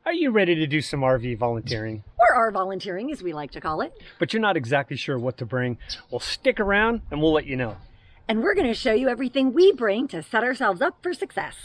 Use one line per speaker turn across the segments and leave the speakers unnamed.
Are you ready to do some RV volunteering?
Or R volunteering, as we like to call it.
But you're not exactly sure what to bring? Well, stick around and we'll let you know.
And we're going to show you everything we bring to set ourselves up for success.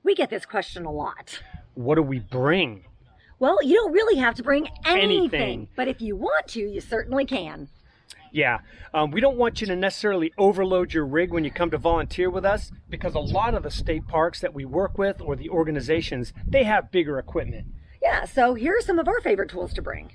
We get this question a lot.
What do we bring?
Well, you don't really have to bring anything.
Anything.
But if you want to, you certainly can.
Yeah, we don't want you to necessarily overload your rig when you come to volunteer with us, because a lot of the state parks that we work with or the organizations, they have bigger equipment.
Yeah, so here are some of our favorite tools to bring.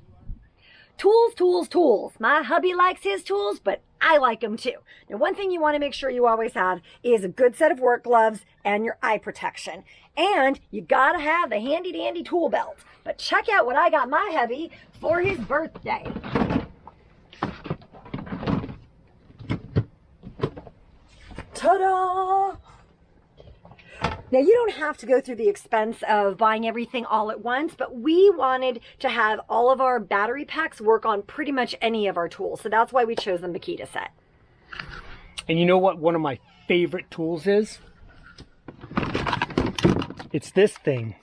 Tools, tools, tools. My hubby likes his tools, but I like them too. Now, one thing you want to make sure you always have is a good set of work gloves and your eye protection. And you gotta have the handy dandy tool belt. But check out what I got my hubby for his birthday. Ta-da! Now, you don't have to go through the expense of buying everything all at once, but we wanted to have all of our battery packs work on pretty much any of our tools. So that's why we chose the Makita set.
And you know what one of my favorite tools is? It's this thing.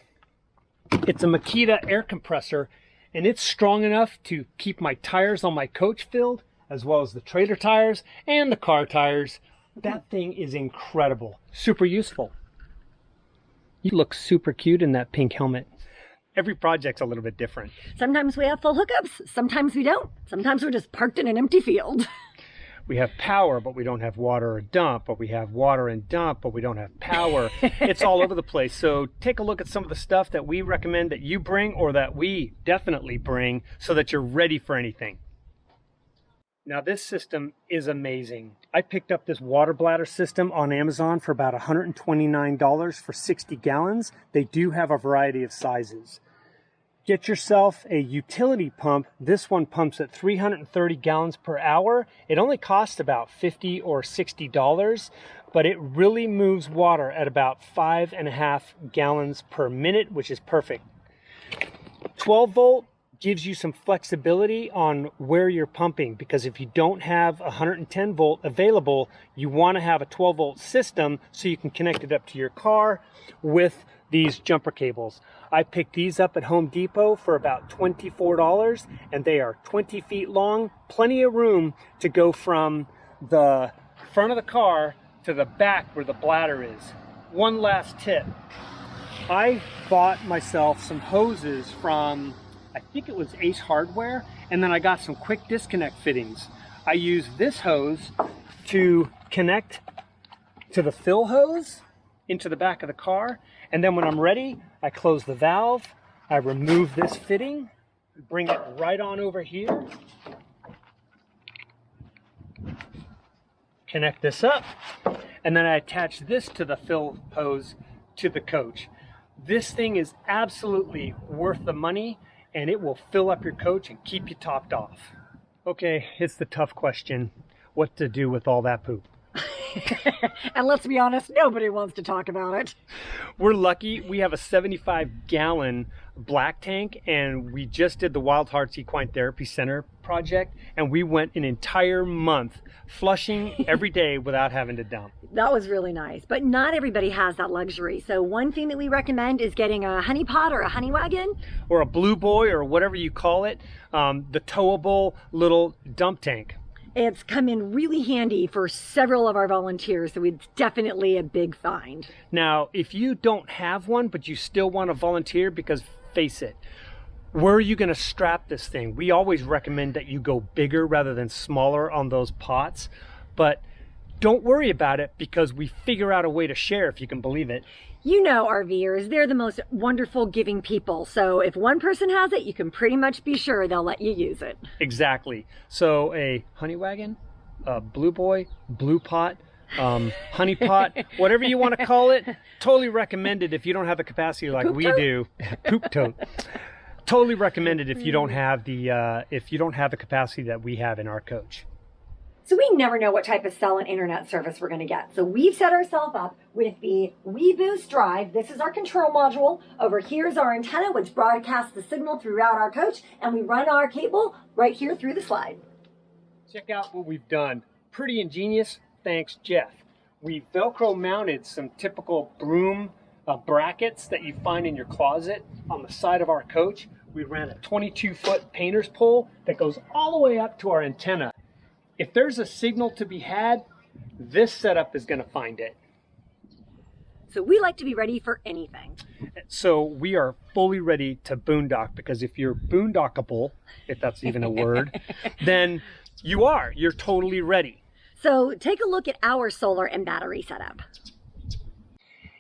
It's a Makita Air Compressor, and it's strong enough to keep my tires on my coach filled, as well as the trailer tires and the car tires. That thing is incredible. Super useful. You look super cute in that pink helmet. Every project's a little bit different.
Sometimes we have full hookups, sometimes we don't. Sometimes we're just parked in an empty field.
We have power, but we don't have water or dump, but we have water and dump, but we don't have power. It's all over the place. So take a look at some of the stuff that we recommend that you bring, or that we definitely bring, so that you're ready for anything. Now, this system is amazing. I picked up this water bladder system on Amazon for about $129 for 60 gallons. They do have a variety of sizes. Get yourself a utility pump. This one pumps at 330 gallons per hour. It only costs about $50 or $60, but it really moves water at about 5.5 gallons per minute, which is perfect. 12 volt gives you some flexibility on where you're pumping, because if you don't have 110 volt available, you want to have a 12 volt system so you can connect it up to your car with these jumper cables. I picked these up at Home Depot for about $24, and they are 20 feet long, plenty of room to go from the front of the car to the back where the bladder is. One last tip. I bought myself some hoses from, I think it was Ace Hardware, and then I got some quick disconnect fittings. I use this hose to connect to the fill hose into the back of the car, and then when I'm ready, I close the valve, I remove this fitting, bring it right on over here, connect this up, and then I attach this to the fill hose to the coach. This thing is absolutely worth the money, and it will fill up your coach and keep you topped off. Okay, it's the tough question. What to do with all that poop?
And let's be honest, nobody wants to talk about it.
We're lucky. We have a 75-gallon black tank, and we just did the Wild Hearts Equine Therapy Center project, and we went an entire month flushing every day without having to dump.
That was really nice, but not everybody has that luxury. So one thing that we recommend is getting a honey pot or a honey wagon.
Or a Blue Boy, or whatever you call it, the towable little dump tank.
It's come in really handy for several of our volunteers, so it's definitely a big find.
Now, if you don't have one, but you still want to volunteer, because face it, where are you going to strap this thing? We always recommend that you go bigger rather than smaller on those pots, but don't worry about it, because we figure out a way to share, if you can believe it.
You know, RVers, they're the most wonderful giving people. So if one person has it, you can pretty much be sure they'll let you use it.
Exactly. So a honey wagon, a Blue Boy, Blue Pot, honey pot, whatever you want to call it, totally recommended if you don't have the capacity like
Poop
we
tote?
do. Poop tote. Totally recommended if you don't have the capacity that we have in our coach.
So we never know what type of cell and internet service we're going to get. So we've set ourselves up with the WeBoost Drive. This is our control module. Over here is our antenna, which broadcasts the signal throughout our coach, and we run our cable right here through the slide.
Check out what we've done. Pretty ingenious, thanks Jeff. We Velcro mounted some typical broom brackets that you find in your closet on the side of our coach. We ran a 22-foot painter's pole that goes all the way up to our antenna. If there's a signal to be had, this setup is going to find it.
So we like to be ready for anything.
So we are fully ready to boondock, because if you're boondockable, if that's even a word, then you're totally ready.
So take a look at our solar and battery setup.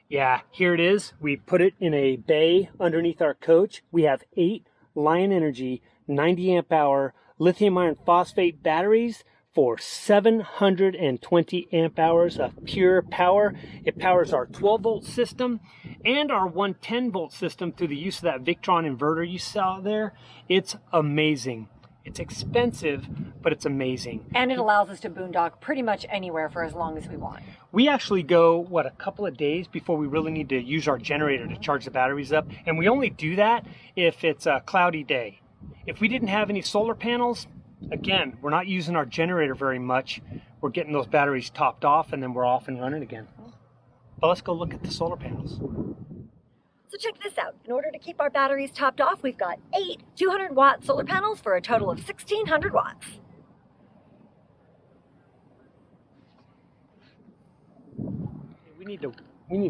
Yeah, here it is. We put it in a bay underneath our coach. We have 8 Lion Energy 90 amp hour lithium iron phosphate batteries for 720 amp hours of pure power. It powers our 12 volt system and our 110 volt system through the use of that Victron inverter you saw there. It's amazing. It's expensive, but it's amazing.
And it allows us to boondock pretty much anywhere for as long as we want.
We actually go, a couple of days before we really need to use our generator to charge the batteries up. And we only do that if it's a cloudy day. If we didn't have any solar panels, again, we're not using our generator very much. We're getting those batteries topped off, and then we're off and running again. But let's go look at the solar panels.
So check this out. In order to keep our batteries topped off, we've got 8 200-watt solar panels for a total of 1,600 watts.
We need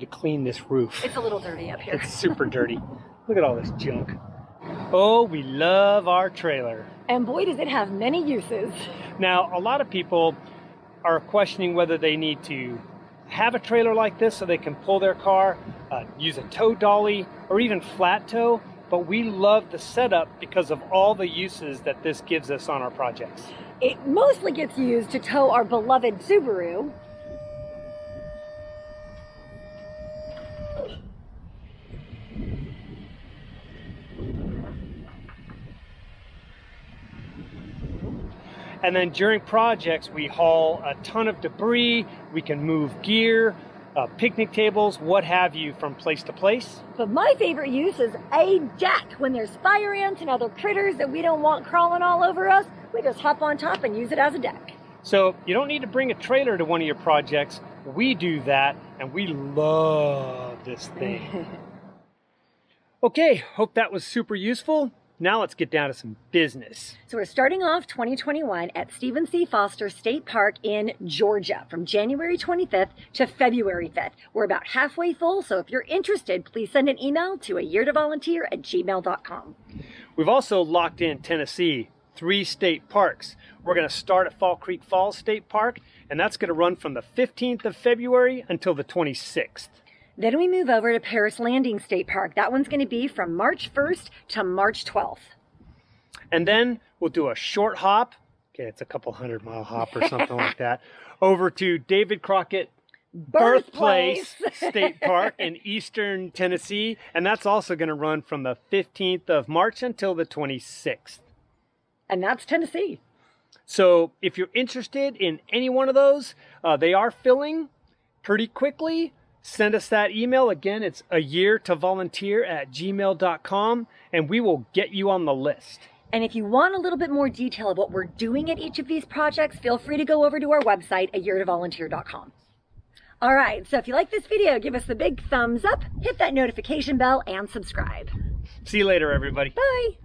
to clean this roof.
It's a little dirty up here.
It's super dirty. Look at all this junk. Oh, we love our trailer.
And boy, does it have many uses.
Now, a lot of people are questioning whether they need to have a trailer like this so they can pull their car, use a tow dolly, or even flat tow. But we love the setup because of all the uses that this gives us on our projects.
It mostly gets used to tow our beloved Subaru.
And then during projects, we haul a ton of debris. We can move gear, picnic tables, what have you, from place to place.
But my favorite use is a deck. When there's fire ants and other critters that we don't want crawling all over us, we just hop on top and use it as a deck.
So you don't need to bring a trailer to one of your projects. We do that, and we love this thing. Okay, hope that was super useful. Now let's get down to some business.
So we're starting off 2021 at Stephen C. Foster State Park in Georgia from January 25th to February 5th. We're about halfway full, so if you're interested, please send an email to ayeartovolunteer@gmail.com.
We've also locked in Tennessee, 3 state parks. We're going to start at Fall Creek Falls State Park, and that's going to run from the 15th of February until the 26th.
Then we move over to Paris Landing State Park. That one's going to be from March 1st to March 12th.
And then we'll do a short hop. Okay, it's a couple 100-mile hop or something like that. Over to David Crockett Birthplace State Park in eastern Tennessee. And that's also going to run from the 15th of March until the 26th.
And that's Tennessee.
So if you're interested in any one of those, they are filling pretty quickly. Send us that email. Again, it's ayeartovolunteer@gmail.com, and we will get you on the list.
And if you want a little bit more detail of what we're doing at each of these projects, feel free to go over to our website, ayeartovolunteer.com. All right, so if you like this video, give us the big thumbs up, hit that notification bell, and subscribe.
See you later, everybody.
Bye.